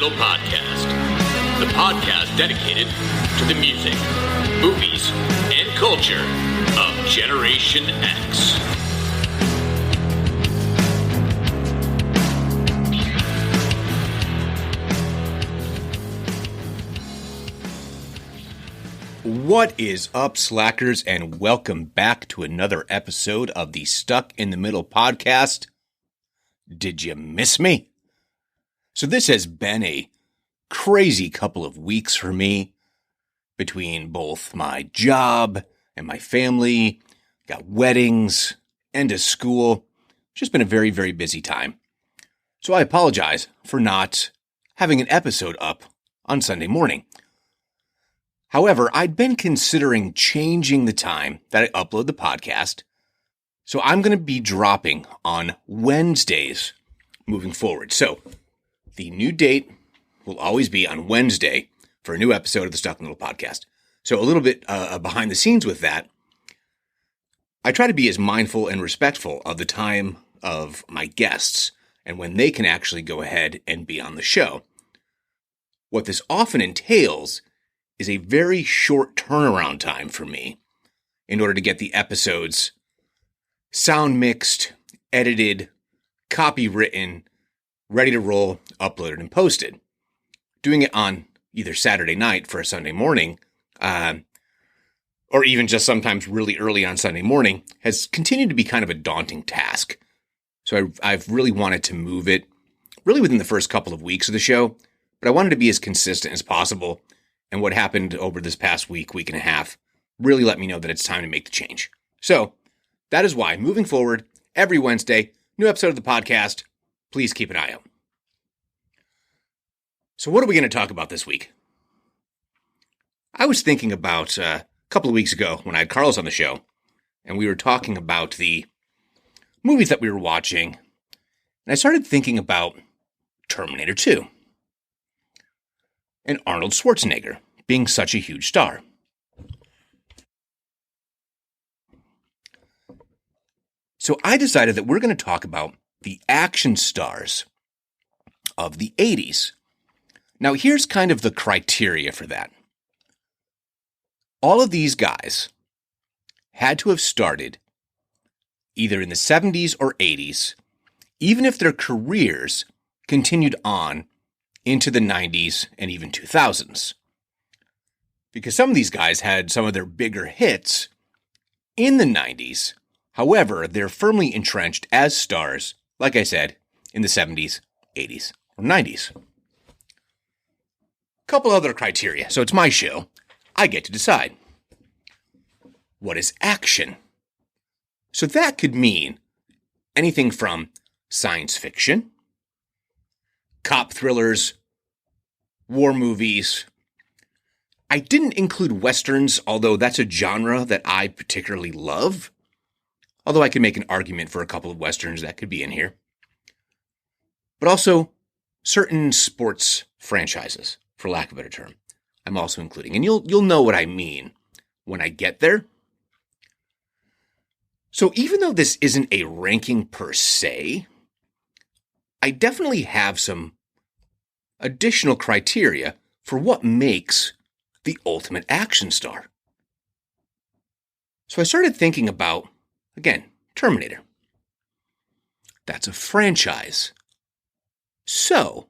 Middle Podcast, the podcast dedicated to the music, movies, and culture of Generation X. What is up, slackers, and welcome back to another episode of the Stuck in the Middle podcast. Did you miss me? So this has been a crazy couple of weeks for me between both my job and my family, got weddings, end of school. Just been a very, very busy time. So I apologize for not having an episode up on Sunday morning. However, I'd been considering changing the time that I upload the podcast, so I'm going to be dropping on Wednesdays moving forward. So the new date will always be on Wednesday for a new episode of the Stuck in the Middle podcast. So a little bit behind the scenes with that, I try to be as mindful and respectful of the time of my guests and when they can actually go ahead and be on the show. What this often entails is a very short turnaround time for me in order to get the episodes sound mixed, edited, copywritten, ready to roll, uploaded, and posted. Doing it on either Saturday night for a Sunday morning, or even just sometimes really early on Sunday morning, has continued to be kind of a daunting task. So I've really wanted to move it really within the first couple of weeks of the show, but I wanted to be as consistent as possible. And what happened over this past week and a half, really let me know that it's time to make the change. So that is why, moving forward, every Wednesday, new episode of the podcast, please keep an eye out. So what are we going to talk about this week? I was thinking about a couple of weeks ago when I had Carlos on the show, and we were talking about the movies that we were watching, and I started thinking about Terminator 2. And Arnold Schwarzenegger being such a huge star. So I decided that we're going to talk about the action stars of the 80s. Now here's kind of the criteria for that. All of these guys had to have started either in the 70s or 80s, even if their careers continued on into the 90s and even 2000s. Because some of these guys had some of their bigger hits in the 90s. However, they're firmly entrenched as stars, like I said, in the 70s, 80s, or 90s. Couple other criteria. So it's my show. I get to decide. What is action? So that could mean anything from science fiction, cop thrillers, war movies. I didn't include westerns, although that's a genre that I particularly love. Although I can make an argument for a couple of westerns that could be in here. But also certain sports franchises, for lack of a better term, I'm also including. And you'll know what I mean when I get there. So even though this isn't a ranking per se, I definitely have some additional criteria for what makes the ultimate action star. So I started thinking about, again, Terminator. That's a franchise. So,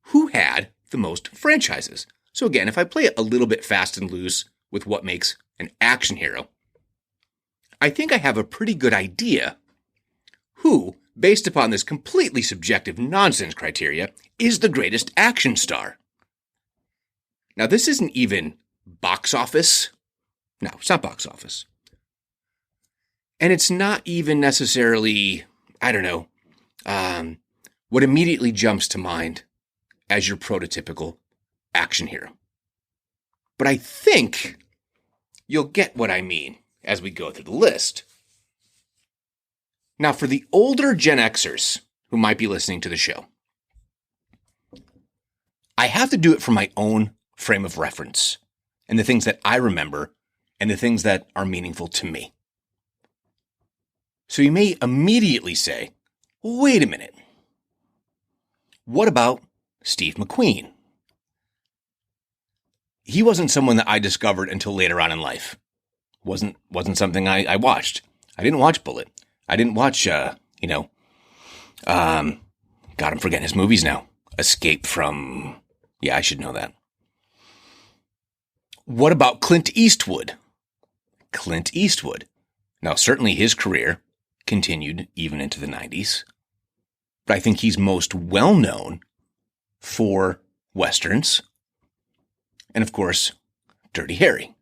who had the most franchises? So again, if I play it a little bit fast and loose with what makes an action hero, I think I have a pretty good idea who, based upon this completely subjective nonsense criteria, is the greatest action star. Now, this isn't even box office. No, it's not box office. And it's not even necessarily, what immediately jumps to mind as your prototypical action hero. But I think you'll get what I mean as we go through the list. Now, for the older Gen Xers who might be listening to the show, I have to do it from my own frame of reference and the things that I remember and the things that are meaningful to me. So you may immediately say, wait a minute. What about Steve McQueen. He wasn't someone that I discovered until later on in life. Wasn't something I watched. I didn't watch Bullet. I didn't watch, God, I'm forgetting his movies now. Escape from, I should know that. What about Clint Eastwood? Clint Eastwood. Now, certainly his career continued even into the 90s. But I think he's most well known for Westerns. And of course, Dirty Harry.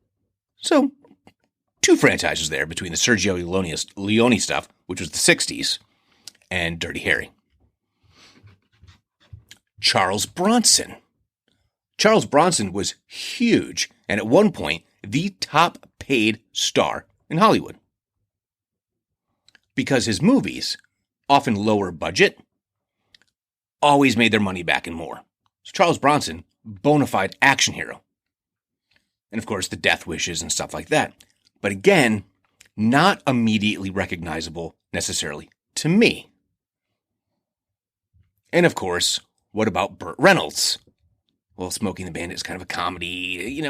So, two franchises there between the Sergio Leone stuff, which was the 60s, and Dirty Harry. Charles Bronson. Charles Bronson was huge, and at one point, the top paid star in Hollywood. Because his movies, often lower budget, always made their money back and more. So Charles Bronson, bona fide action hero. And of course, the death wishes and stuff like that. But again, not immediately recognizable necessarily to me. And of course, what about Burt Reynolds? Well, Smokey and the Bandit is kind of a comedy.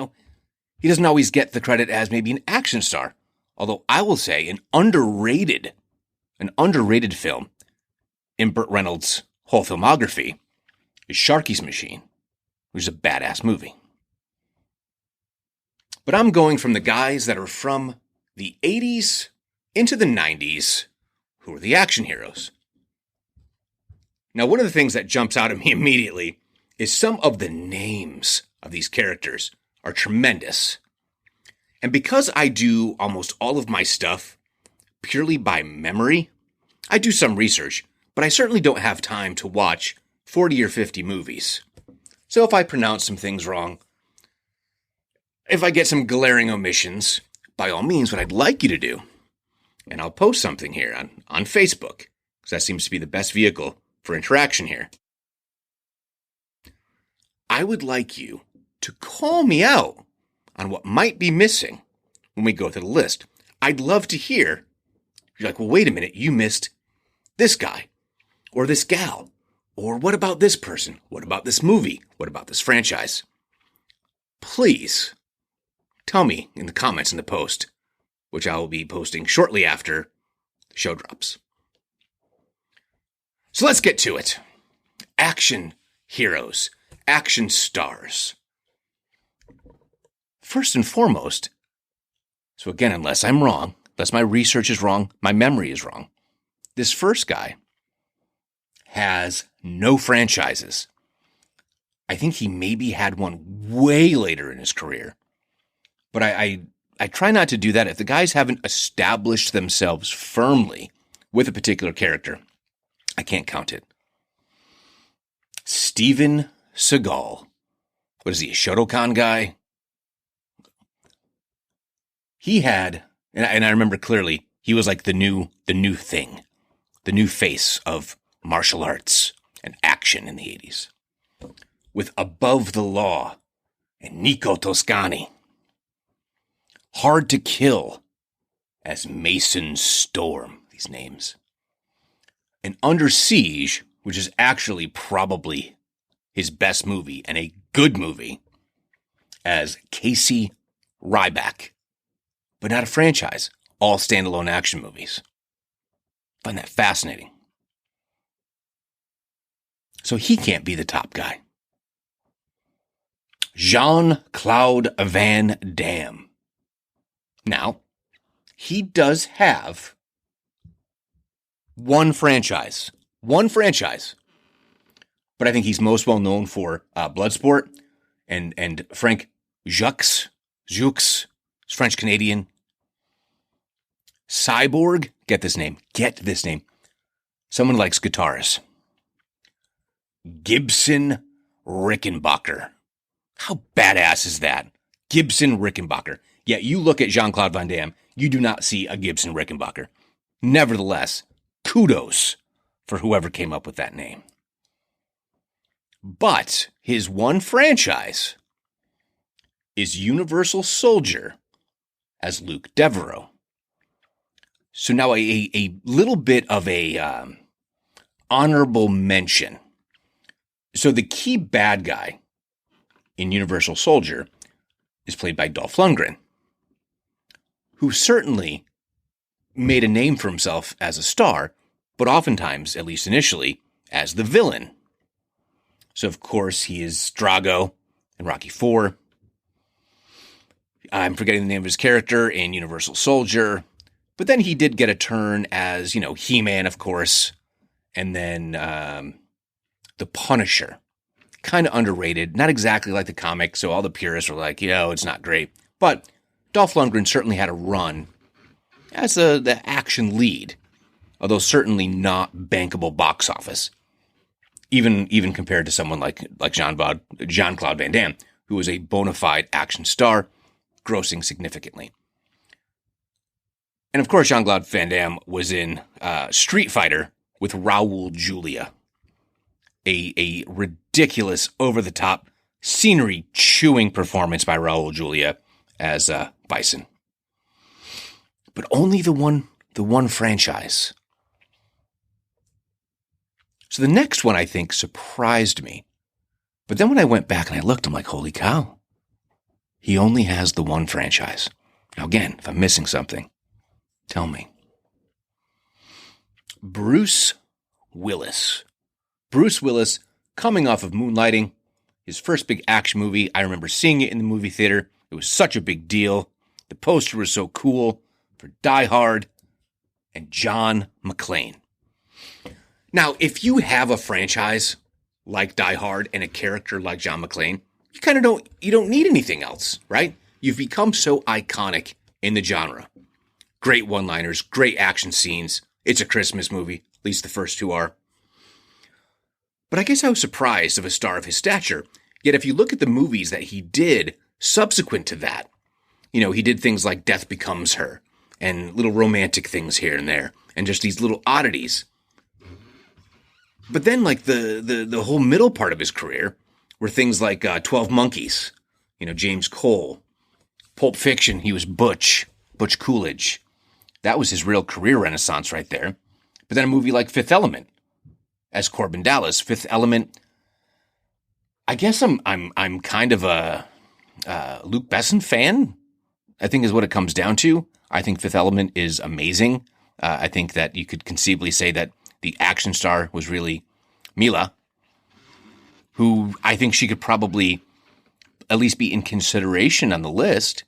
He doesn't always get the credit as maybe an action star. Although I will say an underrated film in Burt Reynolds' whole filmography is Sharky's Machine, which is a badass movie. But I'm going from the guys that are from the 80s into the 90s who are the action heroes. Now, one of the things that jumps out at me immediately is some of the names of these characters are tremendous. And because I do almost all of my stuff purely by memory, I do some research, but I certainly don't have time to watch 40 or 50 movies. So if I pronounce some things wrong, if I get some glaring omissions, by all means, what I'd like you to do, and I'll post something here on Facebook, because that seems to be the best vehicle for interaction here. I would like you to call me out on what might be missing when we go through the list. I'd love to hear, you're like, well, wait a minute, you missed this guy, or this gal, or what about this person? What about this movie? What about this franchise? Please tell me in the comments in the post, which I will be posting shortly after the show drops. So let's get to it. Action heroes, action stars. First and foremost, so again, unless I'm wrong, unless my research is wrong, my memory is wrong, this first guy has no franchises. I think he maybe had one way later in his career. But I try not to do that. If the guys haven't established themselves firmly with a particular character, I can't count it. Steven Seagal. What is he, a Shotokan guy? He had, and I remember clearly, he was like the new thing, the new face of martial arts and action in the 80s. With Above the Law and Nico Toscani. Hard to Kill as Mason Storm, these names. And Under Siege, which is actually probably his best movie and a good movie, as Casey Ryback. But not a franchise, all standalone action movies. Find that fascinating. So he can't be the top guy. Jean-Claude Van Damme. Now, he does have one franchise. But I think he's most well known for Bloodsport and Frank Jux, French Canadian. Cyborg, get this name. Someone likes guitars. Gibson Rickenbacker. How badass is that? Gibson Rickenbacker. Yet you look at Jean-Claude Van Damme, you do not see a Gibson Rickenbacker. Nevertheless, kudos for whoever came up with that name. But his one franchise is Universal Soldier as Luke Devereaux. So now a little bit of a honorable mention. So the key bad guy in Universal Soldier is played by Dolph Lundgren, who certainly made a name for himself as a star, but oftentimes, at least initially, as the villain. So, of course, he is Drago in Rocky IV. I'm forgetting the name of his character in Universal Soldier. But then he did get a turn as, He-Man, of course. And then the Punisher. Kind of underrated. Not exactly like the comic, so all the purists were like, it's not great. But Dolph Lundgren certainly had a run as the action lead, although certainly not bankable box office. Even compared to someone like Jean-Claude Van Damme, who was a bona fide action star, grossing significantly. And of course, Jean-Claude Van Damme was in Street Fighter with Raul Julia, a ridiculous, over-the-top, scenery-chewing performance by Raul Julia as Bison. But only the one franchise. So the next one, I think, surprised me. But then when I went back and I looked, I'm like, holy cow. He only has the one franchise. Now, again, if I'm missing something, tell me. Bruce Willis. Bruce Willis, coming off of Moonlighting, his first big action movie. I remember seeing it in the movie theater. It was such a big deal. The poster was so cool for Die Hard and John McClane. Now, if you have a franchise like Die Hard and a character like John McClane, you don't need anything else, right? You've become so iconic in the genre. Great one-liners, great action scenes. It's a Christmas movie, at least the first two are. But I guess I was surprised of a star of his stature. Yet if you look at the movies that he did subsequent to that, he did things like Death Becomes Her and little romantic things here and there and just these little oddities. But then, like, the whole middle part of his career were things like 12 Monkeys, James Cole, Pulp Fiction, he was Butch Coolidge. That was his real career renaissance right there. But then a movie like Fifth Element as Corbin Dallas. Fifth Element, I guess I'm kind of a Luc Besson fan, I think is what it comes down to. I think Fifth Element is amazing. I think that you could conceivably say that the action star was really Mila, who I think she could probably at least be in consideration on the list.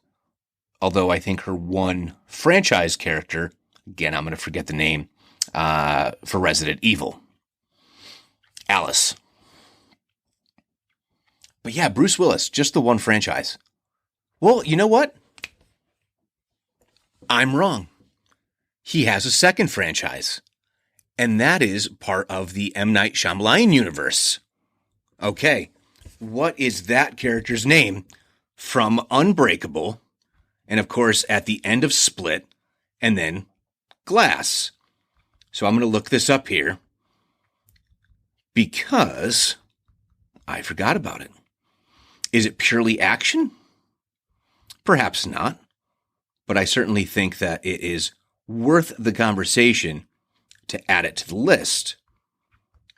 Although I think her one franchise character, again, I'm going to forget the name, for Resident Evil, Alice. But yeah, Bruce Willis, just the one franchise. Well, you know what? I'm wrong. He has a second franchise. And that is part of the M. Night Shyamalan universe. Okay, what is that character's name from Unbreakable? And of course, at the end of Split, and then Glass. So I'm going to look this up here because I forgot about it. Is it purely action? Perhaps not, but I certainly think that it is worth the conversation to add it to the list.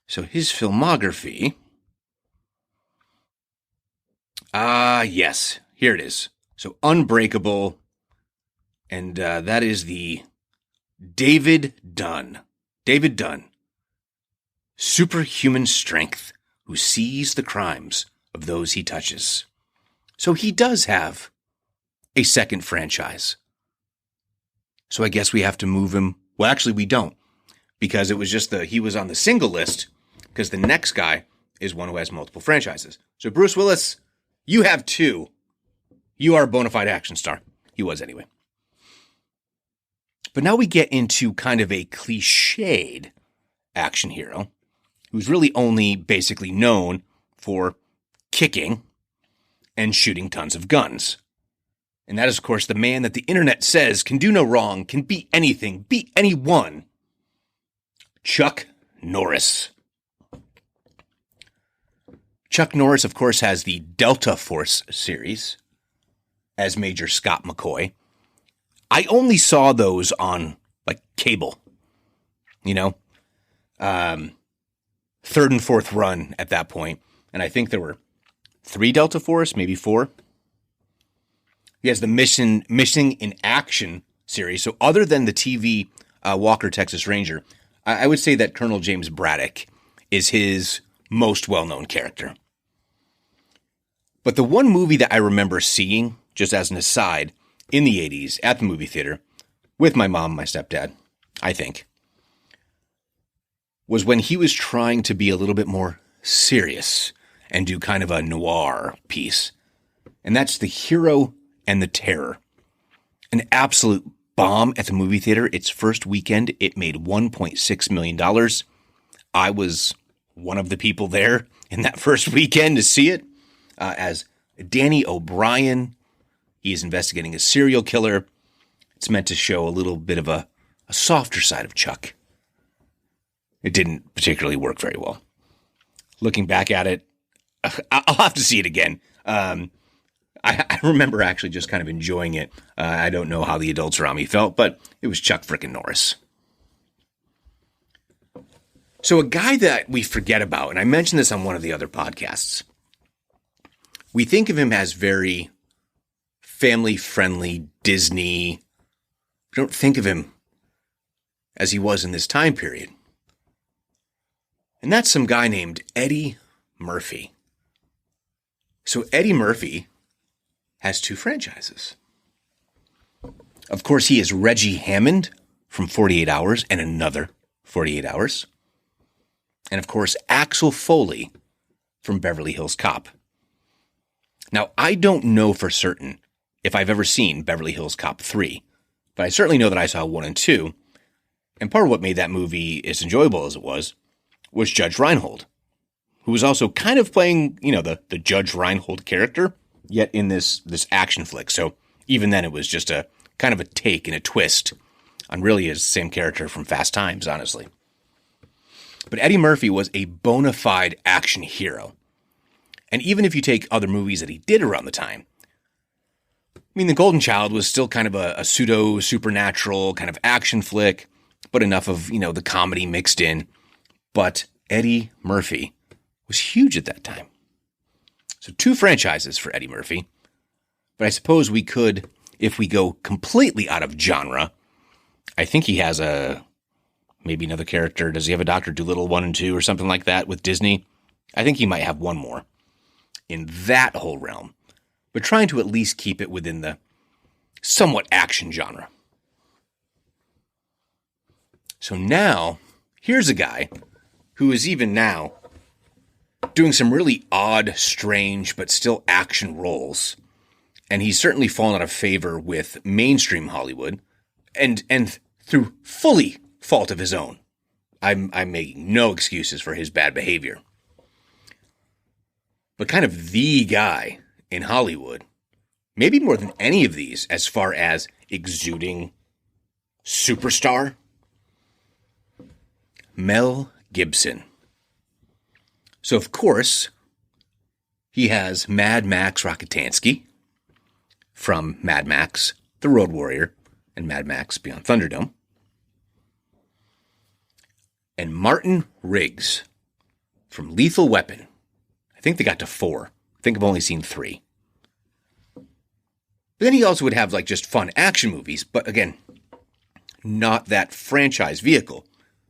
So his filmography. Yes, here it is. So Unbreakable, and that is the David Dunn. David Dunn. Superhuman strength, who sees the crimes of those he touches. So he does have a second franchise. So I guess we have to move him. Well, actually, we don't. Because it was just he was on the single list, because the next guy is one who has multiple franchises. So Bruce Willis, you have two. You are a bona fide action star. He was anyway. But now we get into kind of a cliched action hero who's really only basically known for kicking and shooting tons of guns. And that is, of course, the man that the internet says can do no wrong, can beat anything, beat anyone. Chuck Norris. Chuck Norris, of course, has the Delta Force series as Major Scott McCoy. I only saw those on, like, cable, third and fourth run at that point, and I think there were 3 Delta Force, maybe 4. He has the Missing in Action series. So other than the TV Walker, Texas Ranger, I would say that Colonel James Braddock is his most well-known character. But the one movie that I remember seeing, just as an aside, in the 80s at the movie theater, with my mom and my stepdad, I think, was when he was trying to be a little bit more serious and do kind of a noir piece. And that's The Hero and the Terror. An absolute bomb at the movie theater. Its first weekend, it made $1.6 million. I was one of the people there in that first weekend to see it. As Danny O'Brien, he is investigating a serial killer. It's meant to show a little bit of a softer side of Chuck. It didn't particularly work very well. Looking back at it, I'll have to see it again. I remember actually just kind of enjoying it. I don't know how the adults around me felt, but it was Chuck frickin' Norris. So a guy that we forget about, and I mentioned this on one of the other podcasts, we think of him as very family-friendly, Disney. We don't think of him as he was in this time period. And that's some guy named Eddie Murphy. So Eddie Murphy has 2 franchises. Of course, he is Reggie Hammond from 48 Hours and Another 48 Hours. And of course, Axel Foley from Beverly Hills Cop. Now, I don't know for certain if I've ever seen Beverly Hills Cop 3, but I certainly know that I saw 1 and 2. And part of what made that movie as enjoyable as it was Judge Reinhold, who was also kind of playing, the Judge Reinhold character, yet in this action flick. So even then, it was just a kind of a take and a twist on really his same character from Fast Times, honestly. But Eddie Murphy was a bona fide action hero. And even if you take other movies that he did around the time, I mean, The Golden Child was still kind of a pseudo-supernatural kind of action flick, but enough of, the comedy mixed in. But Eddie Murphy was huge at that time. So 2 franchises for Eddie Murphy. But I suppose we could, if we go completely out of genre, I think he has maybe another character. Does he have a Dr. Dolittle 1 and 2 or something like that with Disney? I think he might have one more in that whole realm, but trying to at least keep it within the somewhat action genre. So now, here's a guy who is even now doing some really odd, strange, but still action roles. And he's certainly fallen out of favor with mainstream Hollywood, and through fully fault of his own. I'm making no excuses for his bad behavior. But kind of the guy in Hollywood, maybe more than any of these as far as exuding superstar, Mel Gibson. So, of course, he has Mad Max Rockatansky from Mad Max, The Road Warrior, and Mad Max Beyond Thunderdome. And Martin Riggs from Lethal Weapon. I think they got to 4. I think I've only seen 3. But then he also would have just fun action movies, but again, not that franchise vehicle.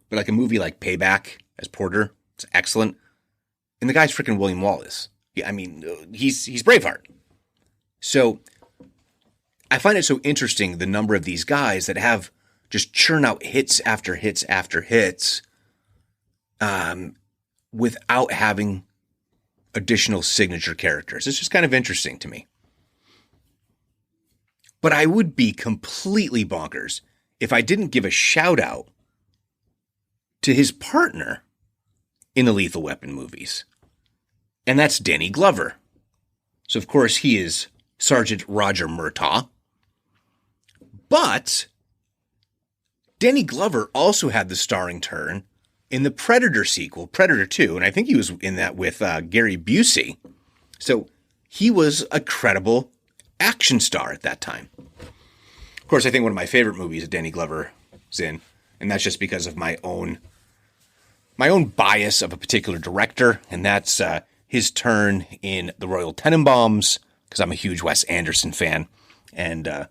But like a movie like Payback as Porter, it's excellent. And the guy's freaking William Wallace. Yeah, I mean, he's Braveheart. So I find it so interesting, the number of these guys that have just churn out hits after hits after hits without having additional signature characters. It's just kind of interesting to me. But I would be completely bonkers if I didn't give a shout out to his partner in the Lethal Weapon movies. And that's Danny Glover. So, of course, he is Sergeant Roger Murtaugh. But Danny Glover also had the starring turn in the Predator sequel, Predator 2, and I think he was in that with Gary Busey. So he was a credible action star at that time. Of course, I think one of my favorite movies that Danny Glover is in, and that's just because of my own my own bias of a particular director, and that's his turn in The Royal Tenenbaums, because I'm a huge Wes Anderson fan. And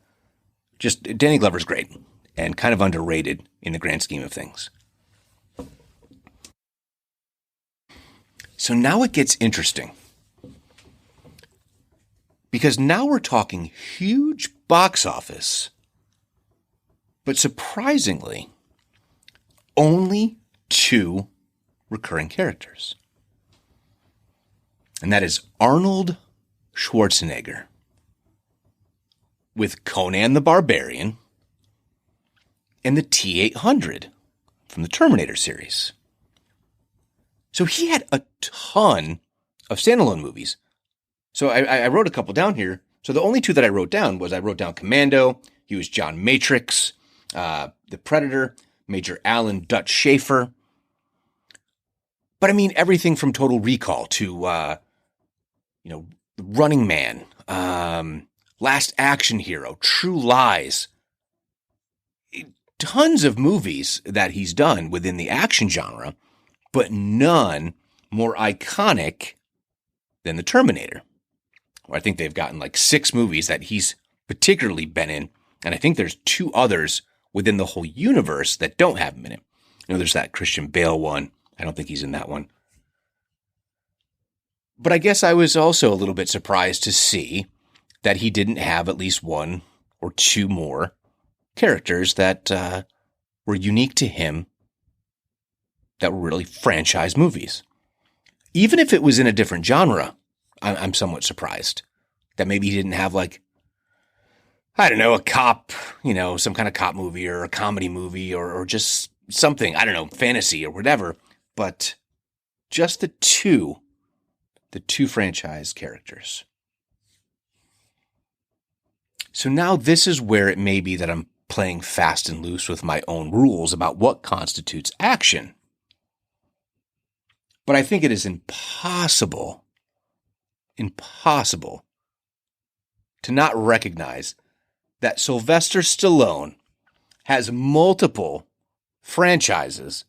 just Danny Glover's great and kind of underrated in the grand scheme of things. So now it gets interesting. Because now we're talking huge box office, but surprisingly, only 2 recurring characters. And that is Arnold Schwarzenegger with Conan the Barbarian and the T-800 from the Terminator series. So he had a ton of standalone movies. So I wrote a couple down here. So the only 2 that I wrote down Commando. He was John Matrix, The Predator, Major Alan Dutch Schaefer. But I mean, everything from Total Recall to, Running Man, Last Action Hero, True Lies. Tons of movies that he's done within the action genre, but none more iconic than The Terminator. I think they've gotten like 6 movies that he's particularly been in. And I think there's 2 others within the whole universe that don't have him in it. There's that Christian Bale one. I don't think he's in that one. But I guess I was also a little bit surprised to see that he didn't have at least 1 or 2 more characters that were unique to him that were really franchise movies. Even if it was in a different genre, I'm somewhat surprised that maybe he didn't have like, I don't know, a cop, some kind of cop movie or a comedy movie or just something, I don't know, fantasy or whatever, but just the two franchise characters. So now this is where it may be that I'm playing fast and loose with my own rules about what constitutes action. But I think it is impossible to not recognize that Sylvester Stallone has multiple franchises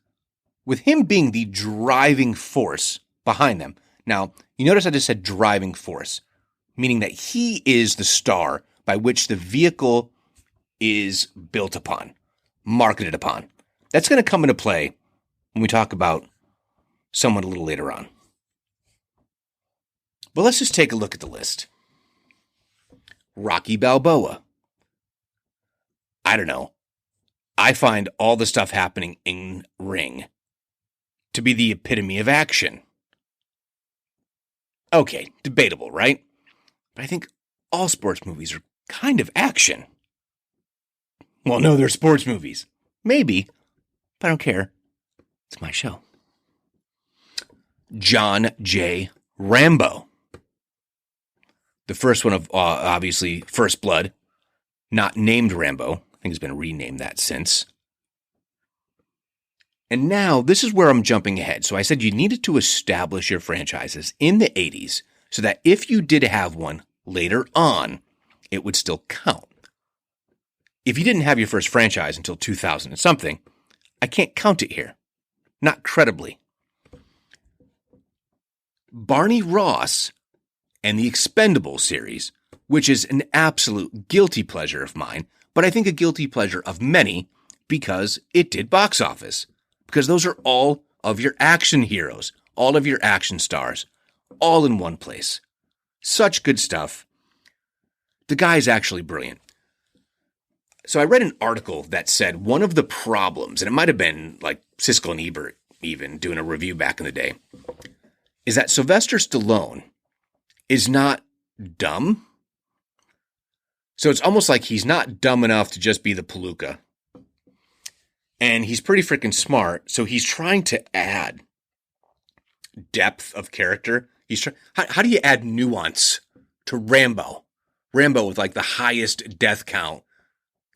with him being the driving force behind them. Now, you notice I just said driving force, meaning that he is the star by which the vehicle is built upon, marketed upon. That's going to come into play when we talk about someone a little later on. But let's just take a look at the list. Rocky Balboa. I don't know. I find all the stuff happening in ring to be the epitome of action. Okay, debatable, right? But I think all sports movies are kind of action. Well, no, they're sports movies. Maybe, but I don't care. It's my show. John J. Rambo. The first one of, obviously, First Blood, not named Rambo. I think it's been renamed that since. And now, this is where I'm jumping ahead. So I said you needed to establish your franchises in the 80s so that if you did have one later on, it would still count. If you didn't have your first franchise until 2000 and something, I can't count it here. Not credibly. Barney Ross and the Expendables series, which is an absolute guilty pleasure of mine, but I think a guilty pleasure of many because it did box office. Because those are all of your action heroes, all of your action stars, all in one place. Such good stuff. The guy's actually brilliant. So I read an article that said one of the problems, and it might have been like Siskel and Ebert even doing a review back in the day, is that Sylvester Stallone is not dumb. So it's almost like he's not dumb enough to just be the Palooka. And he's pretty freaking smart. So he's trying to add depth of character. How do you add nuance to Rambo? Rambo with like the highest death count,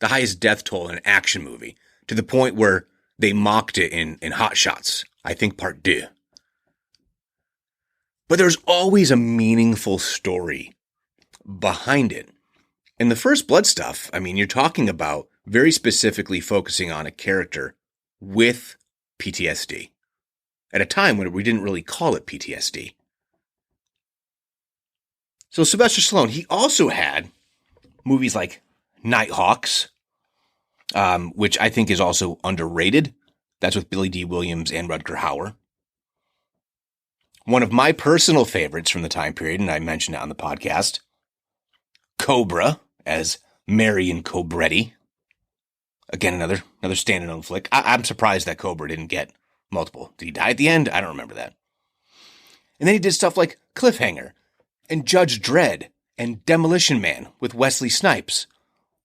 the highest death toll in an action movie, to the point where they mocked it in Hot Shots, I think Part 2. But there's always a meaningful story behind it. In the First Blood stuff, I mean, you're talking about very specifically focusing on a character with PTSD. at a time when we didn't really call it PTSD. So Sylvester Stallone, he also had movies like Nighthawks, which I think is also underrated. That's with Billy D. Williams and Rutger Hauer. One of my personal favorites from the time period, and I mentioned it on the podcast, Cobra as Marion Cobretti. Again, another standalone flick. I'm surprised that Cobra didn't get multiple. Did he die at the end? I don't remember that. And then he did stuff like Cliffhanger and Judge Dredd and Demolition Man with Wesley Snipes.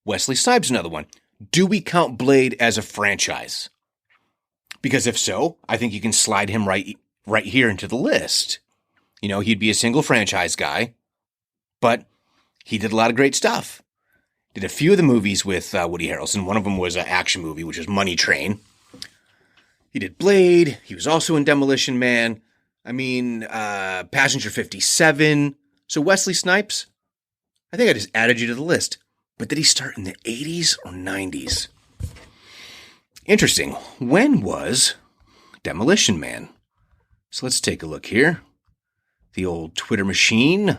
Wesley Snipes, another one. Do we count Blade as a franchise? Because if so, I think you can slide him right here into the list. You know, he'd be a single franchise guy, but he did a lot of great stuff. Did a few of the movies with Woody Harrelson. One of them was an action movie, which was Money Train. He did Blade. He was also in Demolition Man. Passenger 57. So Wesley Snipes, I think I just added you to the list. But did he start in the 80s or 90s? Interesting. When was Demolition Man? So let's take a look here. The old Twitter machine.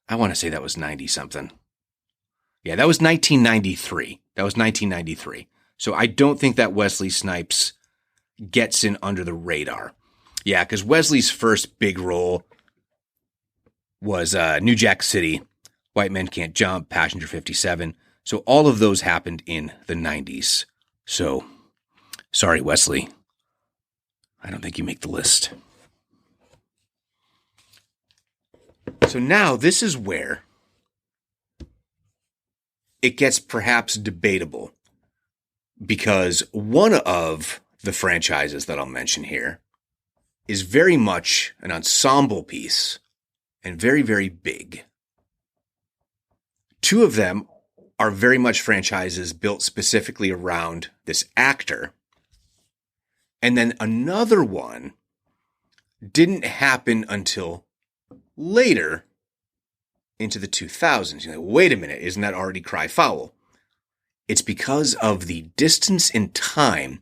I want to say that was 90-something. Yeah, that was 1993. So I don't think that Wesley Snipes gets in under the radar. Yeah, because Wesley's first big role was New Jack City, White Men Can't Jump, Passenger 57. So all of those happened in the 90s. So, sorry, Wesley. I don't think you make the list. So now this is where it gets perhaps debatable, because one of the franchises that I'll mention here is very much an ensemble piece and very, very big. Two of them are very much franchises built specifically around this actor. And then another one didn't happen until later into the 2000s. You're like, wait a minute, isn't that already cry foul? It's because of the distance in time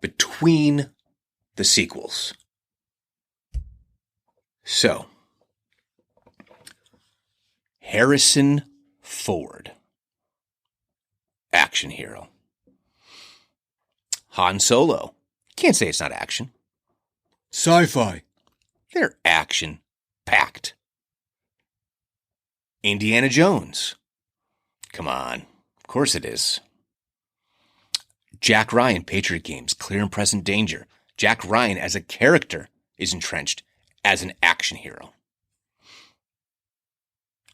between the sequels. So, Harrison Ford, action hero. Han Solo, can't say it's not action. Sci-fi, they're action-packed. Indiana Jones, come on, of course it is. Jack Ryan, Patriot Games, Clear and Present Danger. Jack Ryan as a character is entrenched as an action hero.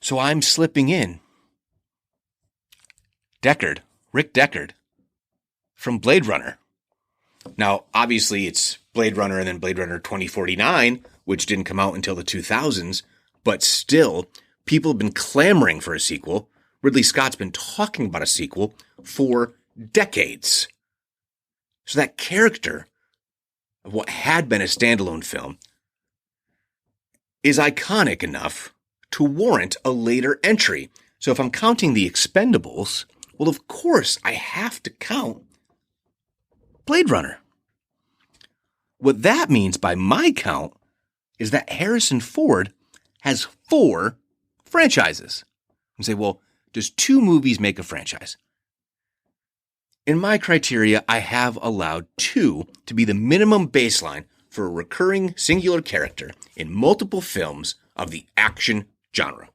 So I'm slipping in Rick Deckard from Blade Runner. Now, obviously, it's Blade Runner and then Blade Runner 2049, which didn't come out until the 2000s, but still, people have been clamoring for a sequel. Ridley Scott's been talking about a sequel for decades. So that character of what had been a standalone film is iconic enough to warrant a later entry. So if I'm counting the Expendables, well, of course, I have to count Blade Runner. What that means by my count is that Harrison Ford has 4 franchises. You say, well, does 2 movies make a franchise? In my criteria, I have allowed 2 to be the minimum baseline for a recurring singular character in multiple films of the action genre.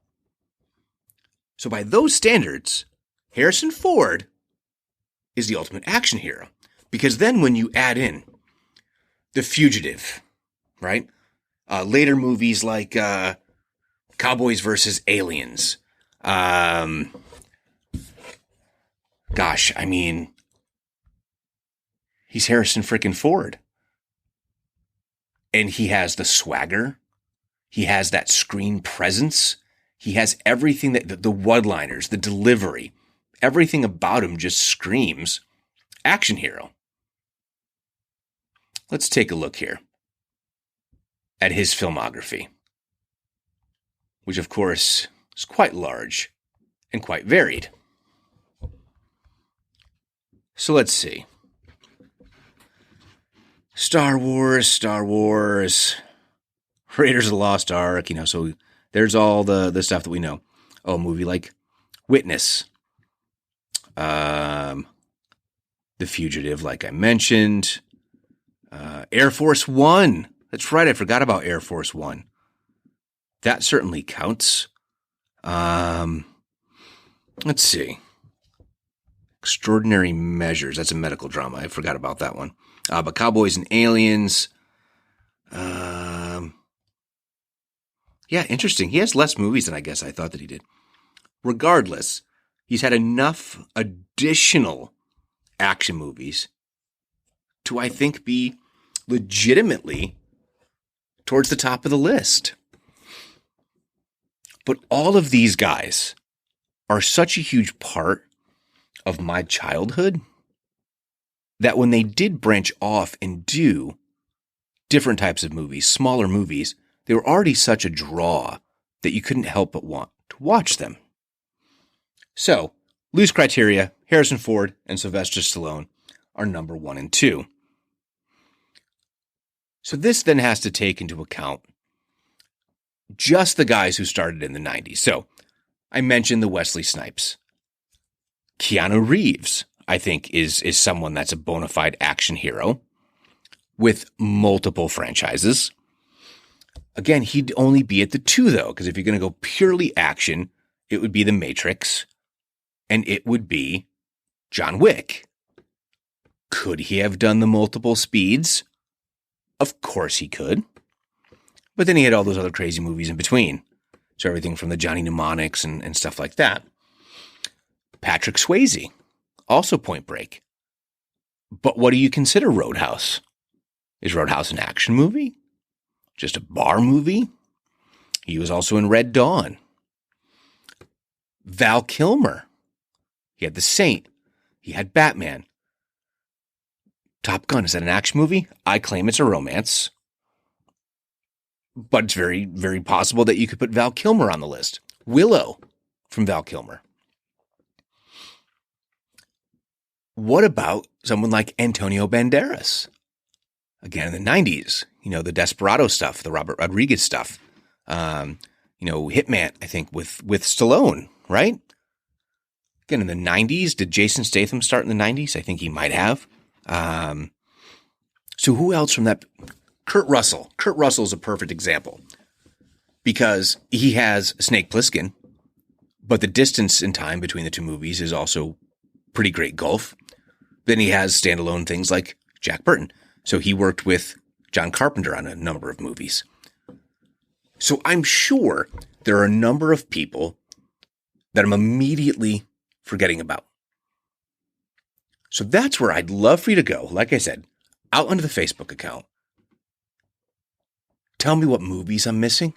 So by those standards, Harrison Ford is the ultimate action hero. Because then when you add in The Fugitive, right? Later movies like Cowboys versus Aliens. He's Harrison frickin' Ford. And he has the swagger. He has that screen presence. He has everything that the one-liners, the delivery, everything about him just screams action hero. Let's take a look here at his filmography, which of course is quite large and quite varied. So let's see. Star Wars, Raiders of the Lost Ark, so there's all the stuff that we know. Oh, a movie like Witness, The Fugitive, like I mentioned, Air Force One. That's right, I forgot about Air Force One. That certainly counts. Let's see. Extraordinary Measures. That's a medical drama. I forgot about that one. But Cowboys and Aliens. Yeah, interesting. He has less movies than I guess I thought that he did. Regardless, he's had enough additional action movies to, I think, be legitimately towards the top of the list. But all of these guys are such a huge part of my childhood that when they did branch off and do different types of movies, smaller movies, they were already such a draw that you couldn't help but want to watch them. So, loose criteria, Harrison Ford and Sylvester Stallone are number 1 and 2. So this then has to take into account just the guys who started in the 90s. So, I mentioned the Wesley Snipes. Keanu Reeves, I think, is someone that's a bona fide action hero with multiple franchises. Again, he'd only be at the 2, though, because if you're going to go purely action, it would be The Matrix, and it would be John Wick. Could he have done the multiple speeds? Of course he could. But then he had all those other crazy movies in between. So everything from the Johnny Mnemonics and stuff like that. Patrick Swayze, also Point Break. But what do you consider Roadhouse? Is Roadhouse an action movie? Just a bar movie? He was also in Red Dawn. Val Kilmer. He had The Saint. He had Batman. Top Gun, is that an action movie? I claim it's a romance. But it's very, very possible that you could put Val Kilmer on the list. Willow from Val Kilmer. What about someone like Antonio Banderas? Again, in the 90s, the Desperado stuff, the Robert Rodriguez stuff. Hitman, I think, with Stallone, right? Again, in the 90s, did Jason Statham start in the 90s? I think he might have. So who else from that? Kurt Russell. Kurt Russell is a perfect example because he has Snake Plissken, but the distance in time between the two movies is also pretty great gulf. Then he has standalone things like Jack Burton. So he worked with John Carpenter on a number of movies. So I'm sure there are a number of people that I'm immediately forgetting about. So that's where I'd love for you to go. Like I said, out onto the Facebook account. Tell me what movies I'm missing,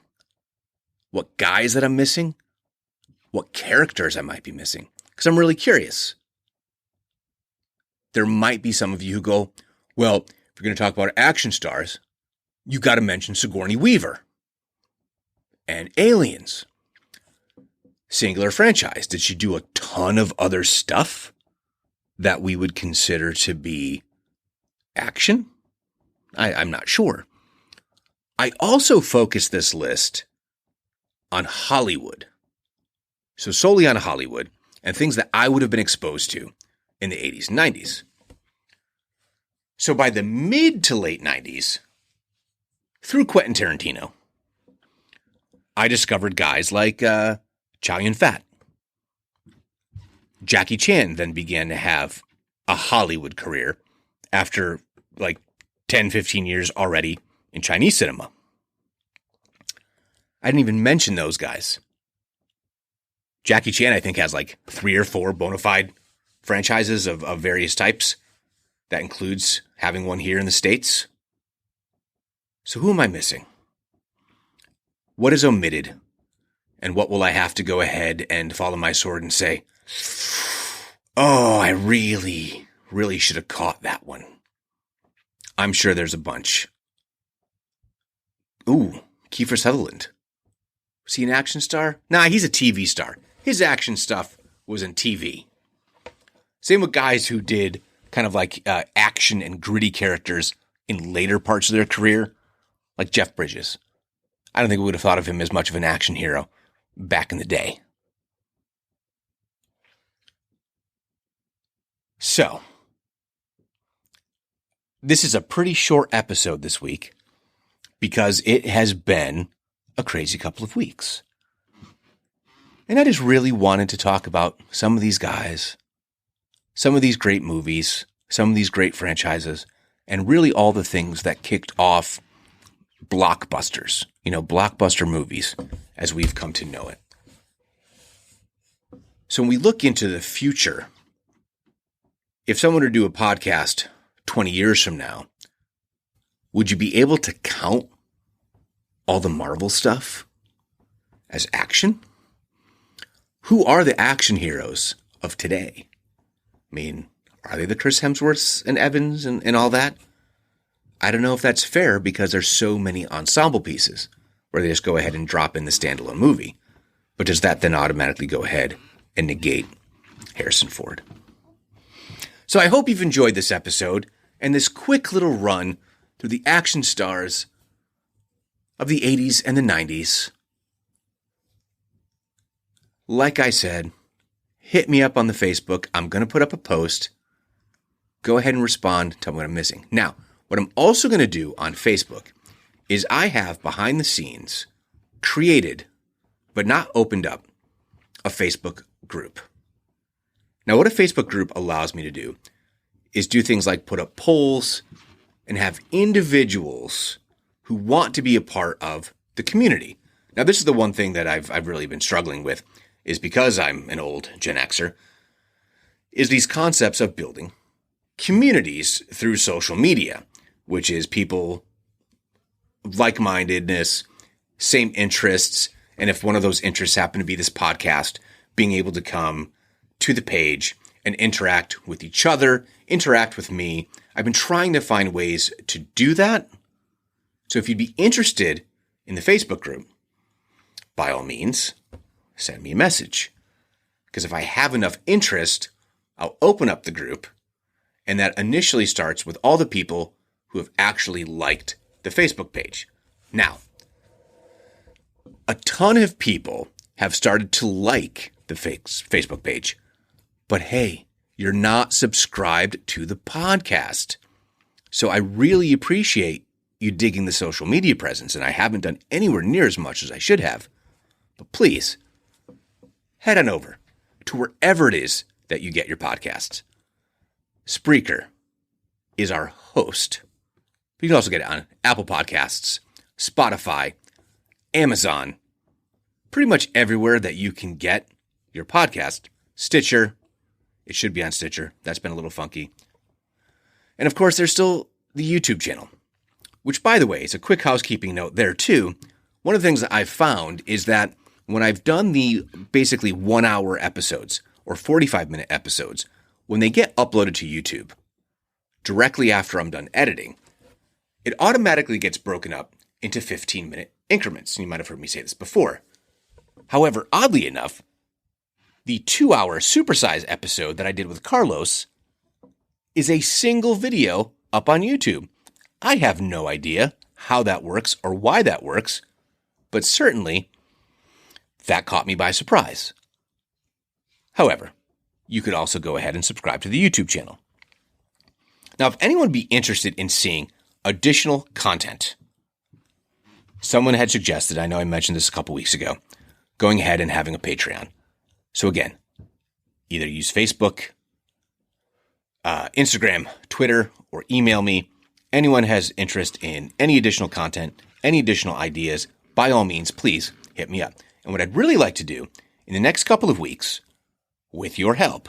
what guys that I'm missing, what characters I might be missing, because I'm really curious. There might be some of you who go, well, if you're going to talk about action stars, you got to mention Sigourney Weaver and Aliens. Singular franchise. Did she do a ton of other stuff that we would consider to be action? I'm not sure. I also focus this list on Hollywood. So solely on Hollywood and things that I would have been exposed to in the 80s and 90s. So by the mid to late 90s, through Quentin Tarantino, I discovered guys like Chow Yun-fat. Jackie Chan then began to have a Hollywood career after like 10, 15 years already in Chinese cinema. I didn't even mention those guys. Jackie Chan, I think, has like 3 or 4 bona fide franchises of various types. That includes having one here in the States. So who am I missing? What is omitted? And what will I have to go ahead and follow my sword and say, oh, I really, really should have caught that one. I'm sure there's a bunch. Ooh, Kiefer Sutherland. Was he an action star? Nah, he's a TV star. His action stuff was in TV. Same with guys who did kind of like action and gritty characters in later parts of their career, like Jeff Bridges. I don't think we would have thought of him as much of an action hero back in the day. So, this is a pretty short episode this week because it has been a crazy couple of weeks. And I just really wanted to talk about some of these guys, some of these great movies, some of these great franchises, and really all the things that kicked off blockbusters, blockbuster movies as we've come to know it. So when we look into the future, if someone were to do a podcast 20 years from now, would you be able to count all the Marvel stuff as action? Who are the action heroes of today? I mean, are they the Chris Hemsworths and Evans and all that? I don't know if that's fair because there's so many ensemble pieces where they just go ahead and drop in the standalone movie. But does that then automatically go ahead and negate Harrison Ford? So I hope you've enjoyed this episode and this quick little run through the action stars of the 80s and the 90s. Like I said, hit me up on the Facebook. I'm going to put up a post. Go ahead and respond. Tell me what I'm missing. Now, what I'm also going to do on Facebook is I have behind the scenes created, but not opened up, a Facebook group. Now, what a Facebook group allows me to do is do things like put up polls and have individuals who want to be a part of the community. Now, this is the one thing that I've really been struggling with is because I'm an old Gen Xer, is these concepts of building communities through social media, which is people of like-mindedness, same interests, and if one of those interests happen to be this podcast, being able to come to the page and interact with each other, interact with me. I've been trying to find ways to do that. So if you'd be interested in the Facebook group, by all means, send me a message. Because if I have enough interest, I'll open up the group. And that initially starts with all the people who have actually liked the Facebook page. Now, a ton of people have started to like the Facebook page. But hey, you're not subscribed to the podcast. So I really appreciate you digging the social media presence, and I haven't done anywhere near as much as I should have. But please, head on over to wherever it is that you get your podcasts. Spreaker is our host. You can also get it on Apple Podcasts, Spotify, Amazon, pretty much everywhere that you can get your podcast. Stitcher. It should be on Stitcher. That's been a little funky. And of course, there's still the YouTube channel, which, by the way, is a quick housekeeping note there too. One of the things that I've found is that when I've done the basically 1-hour episodes or 45-minute episodes, when they get uploaded to YouTube, directly after I'm done editing, it automatically gets broken up into 15-minute increments. And you might have heard me say this before. However, oddly enough, the 2-hour supersize episode that I did with Carlos is a single video up on YouTube. I have no idea how that works or why that works, but certainly that caught me by surprise. However, you could also go ahead and subscribe to the YouTube channel. Now, if anyone would be interested in seeing additional content, someone had suggested, I know I mentioned this a couple weeks ago, going ahead and having a Patreon. So again, either use Facebook, Instagram, Twitter, or email me. Anyone has interest in any additional content, any additional ideas, by all means, please hit me up. And what I'd really like to do in the next couple of weeks, with your help,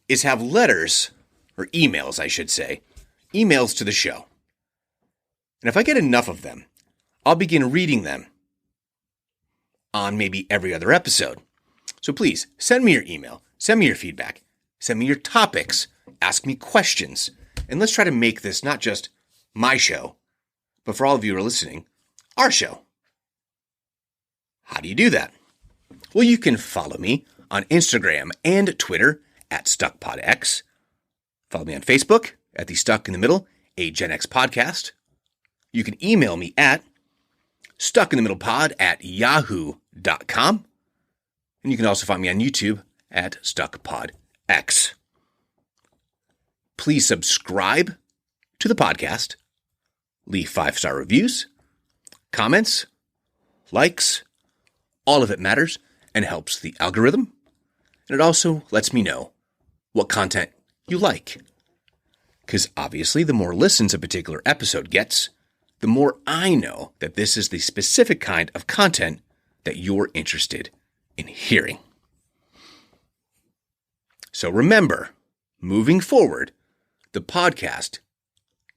is have letters, or emails, I should say, emails to the show. And if I get enough of them, I'll begin reading them on maybe every other episode. So please, send me your email, send me your feedback, send me your topics, ask me questions, and let's try to make this not just my show, but for all of you who are listening, our show. How do you do that? Well, you can follow me on Instagram and Twitter at StuckPodX. Follow me on Facebook at The Stuck in the Middle, a Gen X podcast. You can email me at stuckinthemiddlepod@yahoo.com. And you can also find me on YouTube at StuckPodX. Please subscribe to the podcast. Leave 5-star reviews, comments, likes. All of it matters and helps the algorithm. And it also lets me know what content you like. Because obviously, the more listens a particular episode gets, the more I know that this is the specific kind of content that you're interested in hearing. So remember, moving forward, the podcast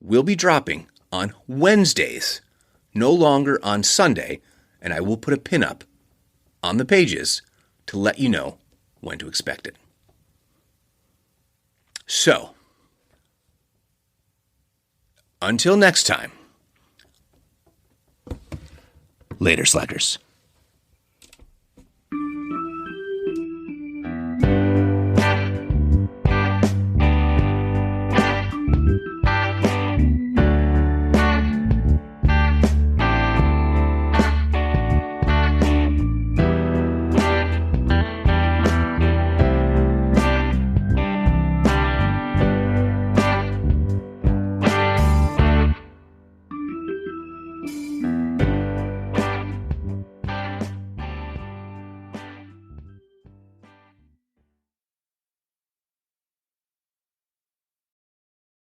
will be dropping on Wednesdays, no longer on Sunday, and I will put a pin up on the pages to let you know when to expect it. So, until next time, later, slackers.